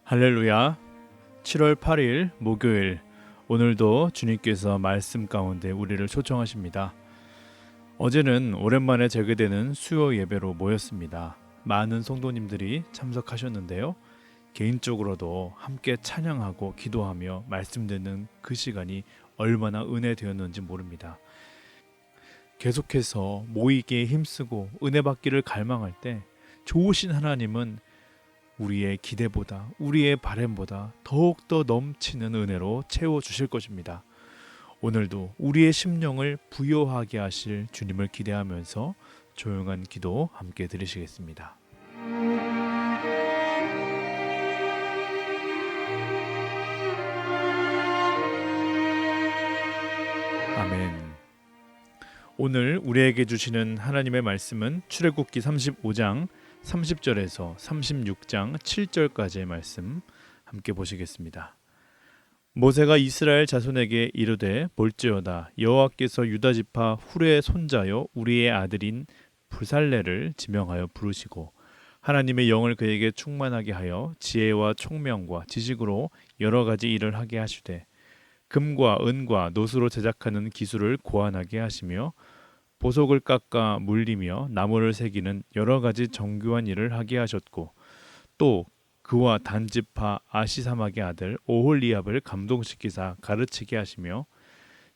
할렐루야. 7월 8일 목요일, 오늘도 주님께서 말씀 가운데 우리를 초청하십니다. 어제는 오랜만에 재개되는 수요 예배로 모였습니다. 많은 성도님들이 참석하셨는데요. 개인적으로도 함께 찬양하고 기도하며 말씀 듣는 그 시간이 얼마나 은혜 되었는지 모릅니다. 계속해서 모이기에 힘쓰고 은혜 받기를 갈망할 때 좋으신 하나님은 우리의 기대보다, 우리의 바램보다 더욱더 넘치는 은혜로 채워주실 것입니다. 오늘도 우리의 심령을 부요하게 하실 주님을 기대하면서 조용한 기도 함께 드리시겠습니다. 아멘. 오늘 우리에게 주시는 하나님의 말씀은 출애굽기 35장 30절에서 36장 7절까지의 말씀 함께 보시겠습니다. 모세가 이스라엘 자손에게 이르되 볼지어다 여호와께서 유다 지파 훌의 손자요 우리의 아들인 부살레를 지명하여 부르시고 하나님의 영을 그에게 충만하게 하여 지혜와 총명과 지식으로 여러 가지 일을 하게 하시되 금과 은과 노수로 제작하는 기술을 고안하게 하시며 보석을 깎아 물리며 나무를 새기는 여러 가지 정교한 일을 하게 하셨고 또 그와 단지파 아시사막의 아들 오홀리압을 감동시키사 가르치게 하시며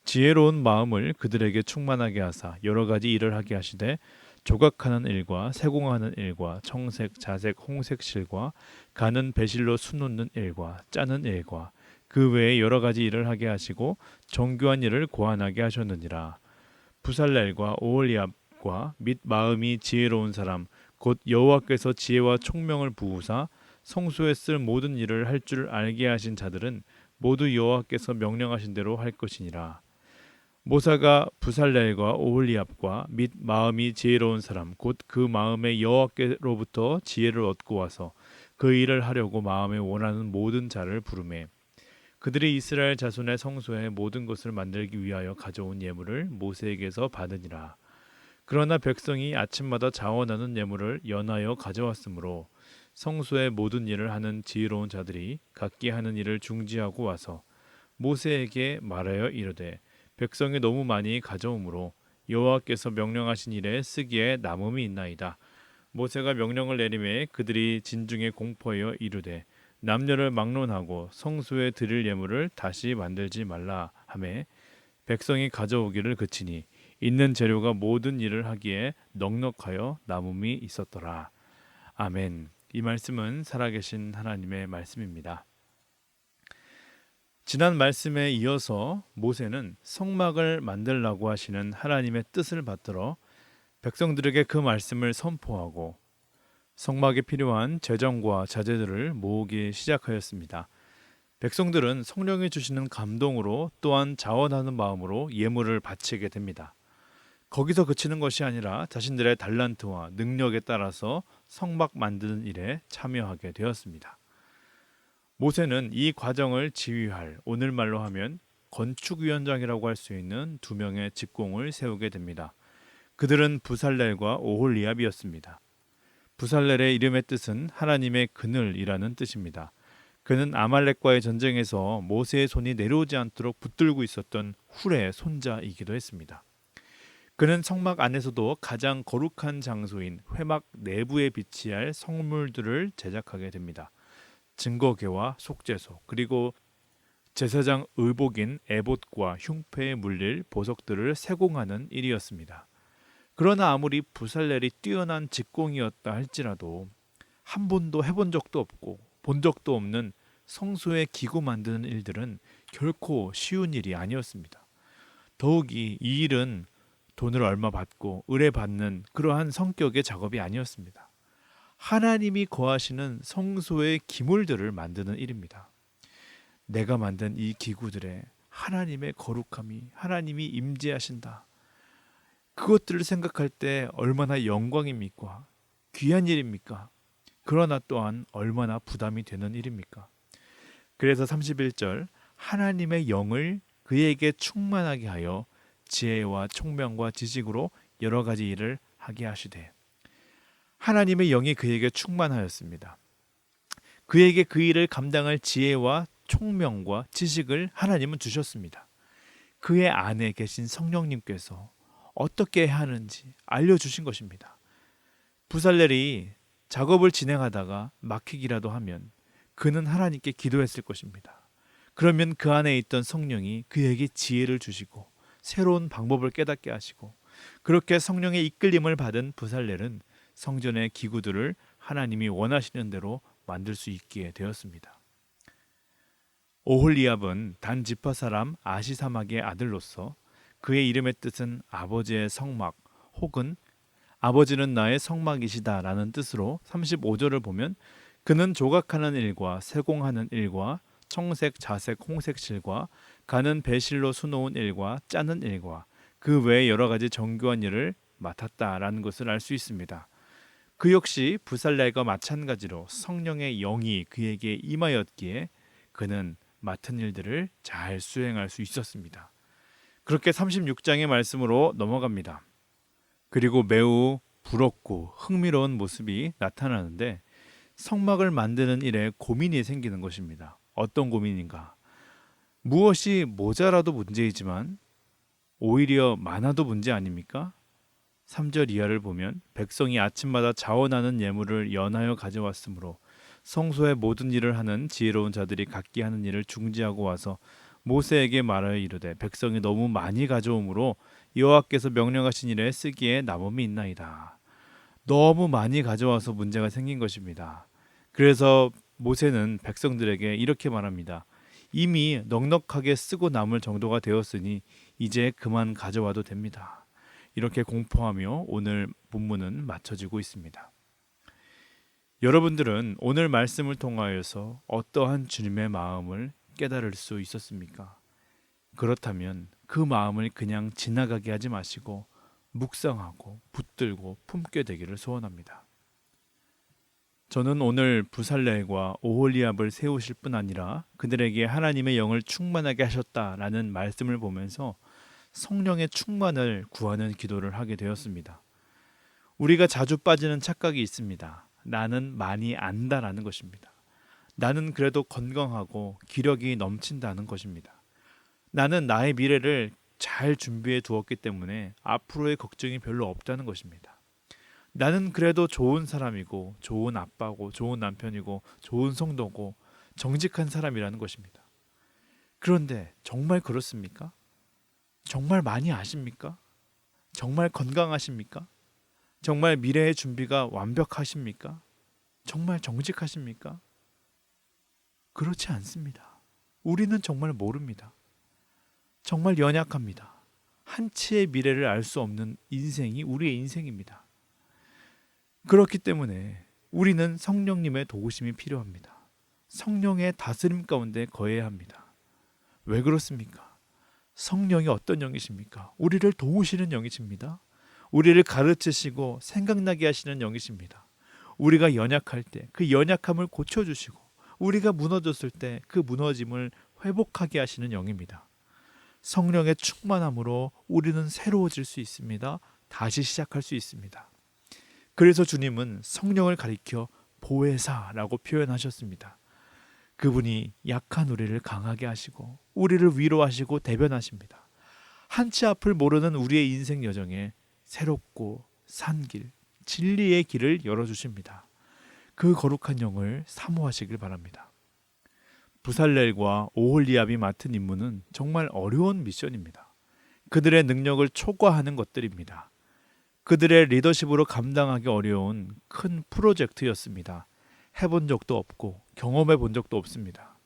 지혜로운 마음을 그들에게 충만하게 하사 여러 가지 일을 하게 하시되 조각하는 일과 세공하는 일과 청색, 자색, 홍색 실과 가는 배실로 수놓는 일과 짜는 일과 그 외에 여러 가지 일을 하게 하시고 정교한 일을 고안하게 하셨느니라. 부살렐과 오홀리압과 및 마음이 지혜로운 사람 곧 여호와께서 지혜와 총명을 부으사 성소에 쓸 모든 일을 할 줄 알게 하신 자들은 모두 여호와께서 명령하신 대로 할 것이니라. 모사가 부살렐과 오홀리압과 및 마음이 지혜로운 사람 곧 그 마음에 여호와께로부터 지혜를 얻고 와서 그 일을 하려고 마음에 원하는 모든 자를 부르매 그들이 이스라엘 자손의 성소에 모든 것을 만들기 위하여 가져온 예물을 모세에게서 받으니라. 그러나 백성이 아침마다 자원하는 예물을 연하여 가져왔으므로 성소의 모든 일을 하는 지혜로운 자들이 각기 하는 일을 중지하고 와서 모세에게 말하여 이르되 백성이 너무 많이 가져오므로 여호와께서 명령하신 일에 쓰기에 남음이 있나이다. 모세가 명령을 내리매 그들이 진중에 공포하여 이르되 남녀를 막론하고 성소에 드릴 예물을 다시 만들지 말라 하매 백성이 가져오기를 그치니 있는 재료가 모든 일을 하기에 넉넉하여 남음이 있었더라. 아멘. 이 말씀은 살아계신 하나님의 말씀입니다. 지난 말씀에 이어서 모세는 성막을 만들라고 하시는 하나님의 뜻을 받들어 백성들에게 그 말씀을 선포하고 성막에 필요한 재정과 자재들을 모으기 시작하였습니다. 백성들은 성령이 주시는 감동으로 또한 자원하는 마음으로 예물을 바치게 됩니다. 거기서 그치는 것이 아니라 자신들의 달란트와 능력에 따라서 성막 만드는 일에 참여하게 되었습니다. 모세는 이 과정을 지휘할 오늘말로 하면 건축위원장이라고 할 수 있는 두 명의 직공을 세우게 됩니다. 그들은 부살렐과 오홀리압이었습니다. 부살렐의 이름의 뜻은 하나님의 그늘이라는 뜻입니다. 그는 아말렉과의 전쟁에서 모세의 손이 내려오지 않도록 붙들고 있었던 훌의 손자이기도 했습니다. 그는 성막 안에서도 가장 거룩한 장소인 회막 내부에 비치할 성물들을 제작하게 됩니다. 증거궤와 속죄소 그리고 제사장 의복인 에봇과 흉패에 물릴 보석들을 세공하는 일이었습니다. 그러나 아무리 부살렐이 뛰어난 직공이었다 할지라도 한 번도 해본 적도 없고 본 적도 없는 성소의 기구 만드는 일들은 결코 쉬운 일이 아니었습니다. 더욱이 이 일은 돈을 얼마 받고 의뢰받는 그러한 성격의 작업이 아니었습니다. 하나님이 거하시는 성소의 기물들을 만드는 일입니다. 내가 만든 이 기구들에 하나님의 거룩함이 하나님이 임재하신다. 그것들을 생각할 때 얼마나 영광입니까? 귀한 일입니까? 그러나 또한 얼마나 부담이 되는 일입니까? 그래서 31절 하나님의 영을 그에게 충만하게 하여 지혜와 총명과 지식으로 여러 가지 일을 하게 하시되 하나님의 영이 그에게 충만하였습니다. 그에게 그 일을 감당할 지혜와 총명과 지식을 하나님은 주셨습니다. 그의 안에 계신 성령님께서 어떻게 해야 하는지 알려주신 것입니다. 부살렐이 작업을 진행하다가 막히기라도 하면 그는 하나님께 기도했을 것입니다. 그러면 그 안에 있던 성령이 그에게 지혜를 주시고 새로운 방법을 깨닫게 하시고, 그렇게 성령의 이끌림을 받은 부살렐은 성전의 기구들을 하나님이 원하시는 대로 만들 수 있게 되었습니다. 오홀리압은 단 지파 사람 아시사막의 아들로서 그의 이름의 뜻은 아버지의 성막 혹은 아버지는 나의 성막이시다라는 뜻으로 35절을 보면 그는 조각하는 일과 세공하는 일과 청색, 자색, 홍색 실과 가는 배실로 수놓은 일과 짜는 일과 그 외에 여러 가지 정교한 일을 맡았다라는 것을 알 수 있습니다. 그 역시 부살렐과 마찬가지로 성령의 영이 그에게 임하였기에 그는 맡은 일들을 잘 수행할 수 있었습니다. 그렇게 36장의 말씀으로 넘어갑니다. 그리고 매우 부럽고 흥미로운 모습이 나타나는데 성막을 만드는 일에 고민이 생기는 것입니다. 어떤 고민인가? 무엇이 모자라도 문제이지만 오히려 많아도 문제 아닙니까? 3절 이하를 보면 백성이 아침마다 자원하는 예물을 연하여 가져왔으므로 성소의 모든 일을 하는 지혜로운 자들이 각기 하는 일을 중지하고 와서 모세에게 말하여 이르되 백성이 너무 많이 가져오므로 여호와께서 명령하신 일에 쓰기에 남음이 있나이다. 너무 많이 가져와서 문제가 생긴 것입니다. 그래서 모세는 백성들에게 이렇게 말합니다. 이미 넉넉하게 쓰고 남을 정도가 되었으니 이제 그만 가져와도 됩니다. 이렇게 공포하며 오늘 본문은 마쳐지고 있습니다. 여러분들은 오늘 말씀을 통하여서 어떠한 주님의 마음을 깨달을 수 있었습니까? 그렇다면 그 마음을 그냥 지나가게 하지 마시고 묵상하고 붙들고 품게 되기를 소원합니다. 저는 오늘 부살렐과 오홀리압을 세우실 뿐 아니라 그들에게 하나님의 영을 충만하게 하셨다라는 말씀을 보면서 성령의 충만을 구하는 기도를 하게 되었습니다. 우리가 자주 빠지는 착각이 있습니다. 나는 많이 안다라는 것입니다. 나는 그래도 건강하고 기력이 넘친다는 것입니다. 나는 나의 미래를 잘 준비해 두었기 때문에 앞으로의 걱정이 별로 없다는 것입니다. 나는 그래도 좋은 사람이고 좋은 아빠고 좋은 남편이고 좋은 성도고 정직한 사람이라는 것입니다. 그런데 정말 그렇습니까? 정말 많이 아십니까? 정말 건강하십니까? 정말 미래의 준비가 완벽하십니까? 정말 정직하십니까? 그렇지 않습니다. 우리는 정말 모릅니다. 정말 연약합니다. 한치의 미래를 알 수 없는 인생이 우리의 인생입니다. 그렇기 때문에 우리는 성령님의 도우심이 필요합니다. 성령의 다스림 가운데 거해야 합니다. 왜 그렇습니까? 성령이 어떤 영이십니까? 우리를 도우시는 영이십니다. 우리를 가르치시고 생각나게 하시는 영이십니다. 우리가 연약할 때 그 연약함을 고쳐주시고 우리가 무너졌을 때 그 무너짐을 회복하게 하시는 영입니다. 성령의 충만함으로 우리는 새로워질 수 있습니다. 다시 시작할 수 있습니다. 그래서 주님은 성령을 가리켜 보혜사라고 표현하셨습니다. 그분이 약한 우리를 강하게 하시고 우리를 위로하시고 대변하십니다. 한치 앞을 모르는 우리의 인생 여정에 새롭고 산 길, 진리의 길을 열어주십니다. 그 거룩한 영을 사모하시길 바랍니다. 부살렐과 오홀리압이 맡은 임무는 정말 어려운 미션입니다. 그들의 능력을 초과하는 것들입니다. 그들의 리더십으로 감당하기 어려운 큰 프로젝트였습니다. 해본 적도 없고 경험해 본 적도 없습니다.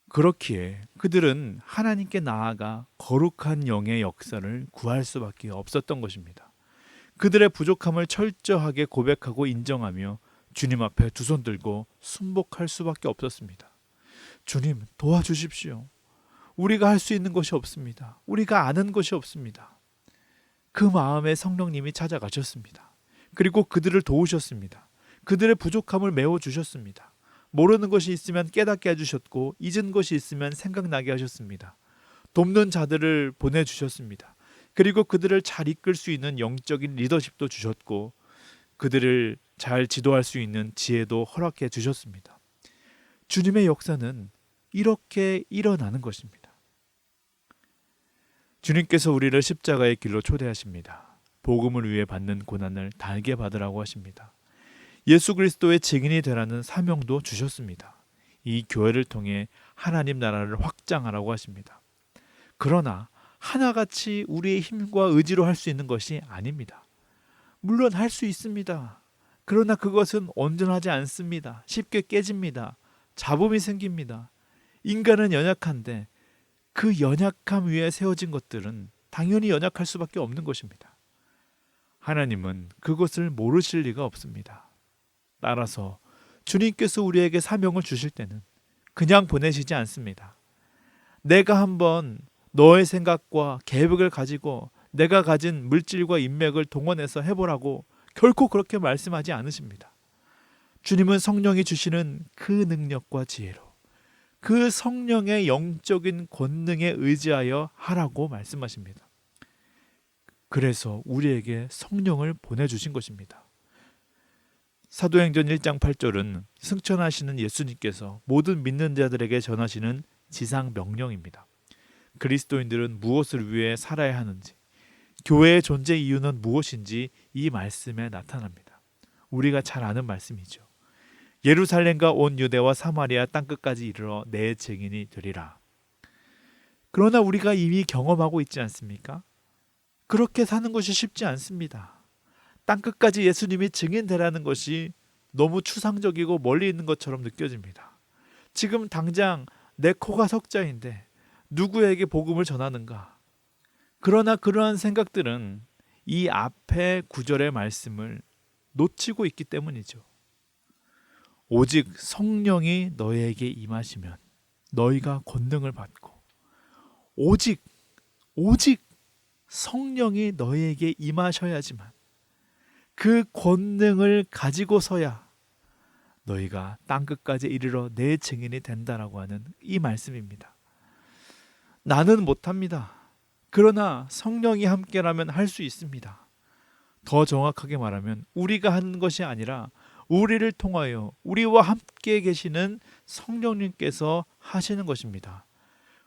그렇기에 그들은 하나님께 나아가 거룩한 영의 역사를 구할 수밖에 없었던 것입니다. 그들의 부족함을 철저하게 고백하고 인정하며 주님 앞에 두 손 들고 순복할 수밖에 없었습니다. 주님, 도와주십시오. 우리가 할 수 있는 것이 없습니다. 우리가 아는 것이 없습니다. 그 마음에 성령님이 찾아가셨습니다. 그리고 그들을 도우셨습니다. 그들의 부족함을 메워주셨습니다. 모르는 것이 있으면 깨닫게 해주셨고 잊은 것이 있으면 생각나게 하셨습니다. 돕는 자들을 보내주셨습니다. 그리고 그들을 잘 이끌 수 있는 영적인 리더십도 주셨고 그들을 잘 지도할 수 있는 지혜도 허락해 주셨습니다. 주님의 역사는 이렇게 일어나는 것입니다. 주님께서 우리를 십자가의 길로 초대하십니다. 복음을 위해 받는 고난을 달게 받으라고 하십니다. 예수 그리스도의 증인이 되라는 사명도 주셨습니다. 이 교회를 통해 하나님 나라를 확장하라고 하십니다. 그러나 하나같이 우리의 힘과 의지로 할 수 있는 것이 아닙니다. 물론 할 수 있습니다. 그러나 그것은 온전하지 않습니다. 쉽게 깨집니다. 잡음이 생깁니다. 인간은 연약한데 그 연약함 위에 세워진 것들은 당연히 연약할 수밖에 없는 것입니다. 하나님은 그것을 모르실 리가 없습니다. 따라서 주님께서 우리에게 사명을 주실 때는 그냥 보내시지 않습니다. 내가 한번 너의 생각과 계획을 가지고 내가 가진 물질과 인맥을 동원해서 해보라고 결코 그렇게 말씀하지 않으십니다. 주님은 성령이 주시는 그 능력과 지혜로 그 성령의 영적인 권능에 의지하여 하라고 말씀하십니다. 그래서 우리에게 성령을 보내주신 것입니다. 사도행전 1장 8절은 승천하시는 예수님께서 모든 믿는 자들에게 전하시는 지상 명령입니다. 그리스도인들은 무엇을 위해 살아야 하는지, 교회의 존재 이유는 무엇인지 이 말씀에 나타납니다. 우리가 잘 아는 말씀이죠. 예루살렘과 온 유대와 사마리아 땅끝까지 이르러 내 증인이 되리라. 그러나 우리가 이미 경험하고 있지 않습니까? 그렇게 사는 것이 쉽지 않습니다. 땅끝까지 예수님이 증인되라는 것이 너무 추상적이고 멀리 있는 것처럼 느껴집니다. 지금 당장 내 코가 석자인데 누구에게 복음을 전하는가? 그러나 그러한 생각들은 이 앞의 구절의 말씀을 놓치고 있기 때문이죠. 오직 성령이 너희에게 임하시면 너희가 권능을 받고 오직 성령이 너희에게 임하셔야지만 그 권능을 가지고서야 너희가 땅끝까지 이르러 내 증인이 된다라고 하는 이 말씀입니다. 나는 못합니다. 그러나 성령이 함께라면 할 수 있습니다. 더 정확하게 말하면 우리가 하는 것이 아니라 우리를 통하여 우리와 함께 계시는 성령님께서 하시는 것입니다.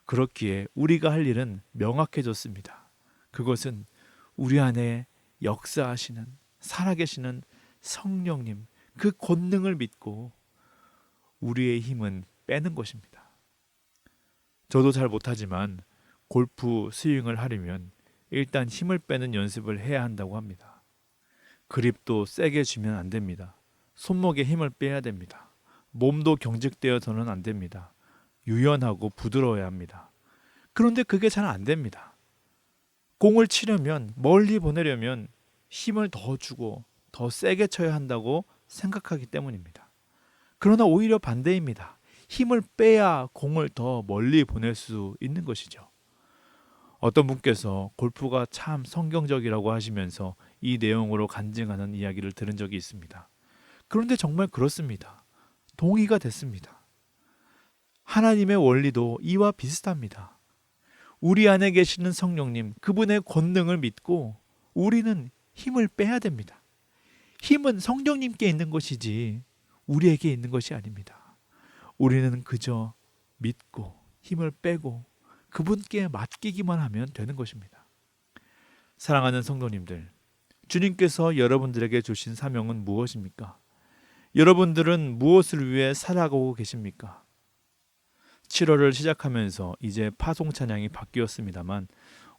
그렇기에 우리가 할 일은 명확해졌습니다. 그것은 우리 안에 역사하시는 살아계시는 성령님 그 권능을 믿고 우리의 힘은 빼는 것입니다. 저도 잘 못하지만 골프 스윙을 하려면 일단 힘을 빼는 연습을 해야 한다고 합니다. 그립도 세게 쥐면 안 됩니다. 손목에 힘을 빼야 됩니다. 몸도 경직되어서는 안 됩니다. 유연하고 부드러워야 합니다. 그런데 그게 잘 안 됩니다. 공을 치려면 멀리 보내려면 힘을 더 주고 더 세게 쳐야 한다고 생각하기 때문입니다. 그러나 오히려 반대입니다. 힘을 빼야 공을 더 멀리 보낼 수 있는 것이죠. 어떤 분께서 골프가 참 성경적이라고 하시면서 이 내용으로 간증하는 이야기를 들은 적이 있습니다. 그런데 정말 그렇습니다. 동의가 됐습니다. 하나님의 원리도 이와 비슷합니다. 우리 안에 계시는 성령님, 그분의 권능을 믿고 우리는 힘을 빼야 됩니다. 힘은 성령님께 있는 것이지 우리에게 있는 것이 아닙니다. 우리는 그저 믿고 힘을 빼고 그분께 맡기기만 하면 되는 것입니다. 사랑하는 성도님들, 주님께서 여러분들에게 주신 사명은 무엇입니까? 여러분들은 무엇을 위해 살아가고 계십니까? 7월을 시작하면서 이제 파송 찬양이 바뀌었습니다만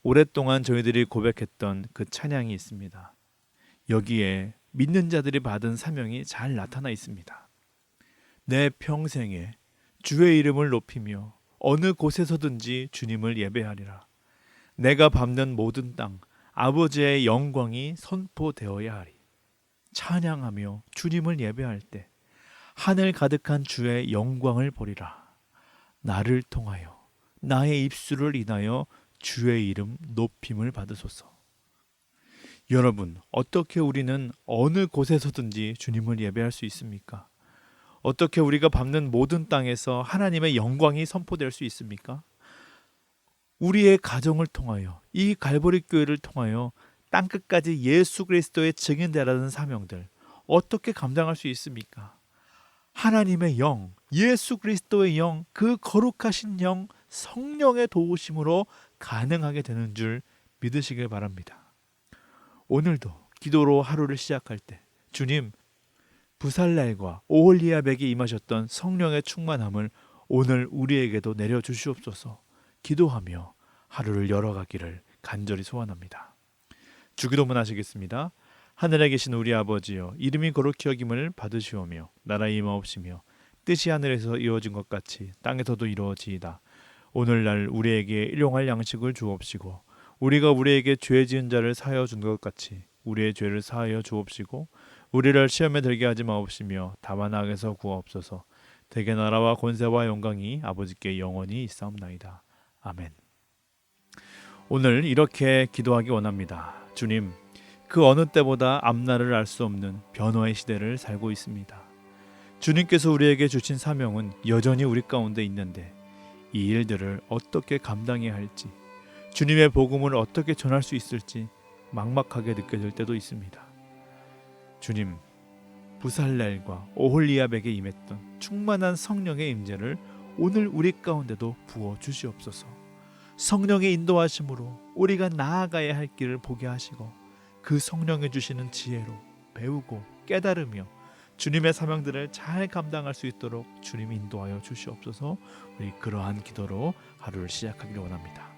오랫동안 저희들이 고백했던 그 찬양이 있습니다. 여기에 믿는 자들이 받은 사명이 잘 나타나 있습니다. 내 평생에 주의 이름을 높이며 어느 곳에서든지 주님을 예배하리라. 내가 밟는 모든 땅 아버지의 영광이 선포되어야 하리. 찬양하며 주님을 예배할 때 하늘 가득한 주의 영광을 보리라. 나를 통하여 나의 입술을 인하여 주의 이름 높임을 받으소서. 여러분, 어떻게 우리는 어느 곳에서든지 주님을 예배할 수 있습니까? 어떻게 우리가 밟는 모든 땅에서 하나님의 영광이 선포될 수 있습니까? 우리의 가정을 통하여 이 갈보리 교회를 통하여 땅끝까지 예수 그리스도의 증인되라는 사명들 어떻게 감당할 수 있습니까? 하나님의 영, 예수 그리스도의 영, 그 거룩하신 영, 성령의 도우심으로 가능하게 되는 줄 믿으시길 바랍니다. 오늘도 기도로 하루를 시작할 때 주님, 부살렐과 오홀리압에게 임하셨던 성령의 충만함을 오늘 우리에게도 내려주시옵소서. 기도하며 하루를 열어가기를 간절히 소원합니다. 주기도문 하시겠습니다. 하늘에 계신 우리 아버지여, 이름이 거룩히 여김을 받으시오며 나라 임하옵시며 뜻이 하늘에서 이루어진 것 같이 땅에서도 이루어지이다. 오늘날 우리에게 일용할 양식을 주옵시고 우리가 우리에게 죄 지은 자를 사하여 준 것 같이 우리의 죄를 사하여 주옵시고 우리를 시험에 들게 하지 마옵시며 다만 악에서 구하옵소서. 대개 나라와 권세와 영광이 아버지께 영원히 있사옵나이다. 아멘. 오늘 이렇게 기도하기 원합니다. 주님, 그 어느 때보다 앞날을 알 수 없는 변화의 시대를 살고 있습니다. 주님께서 우리에게 주신 사명은 여전히 우리 가운데 있는데 이 일들을 어떻게 감당해야 할지, 주님의 복음을 어떻게 전할 수 있을지 막막하게 느껴질 때도 있습니다. 주님, 부살렐과 오홀리압에게 임했던 충만한 성령의 임재를 오늘 우리 가운데도 부어 주시옵소서. 성령의 인도하심으로 우리가 나아가야 할 길을 보게 하시고 그 성령이 주시는 지혜로 배우고 깨달으며 주님의 사명들을 잘 감당할 수 있도록 주님 인도하여 주시옵소서. 우리 그러한 기도로 하루를 시작하기를 원합니다.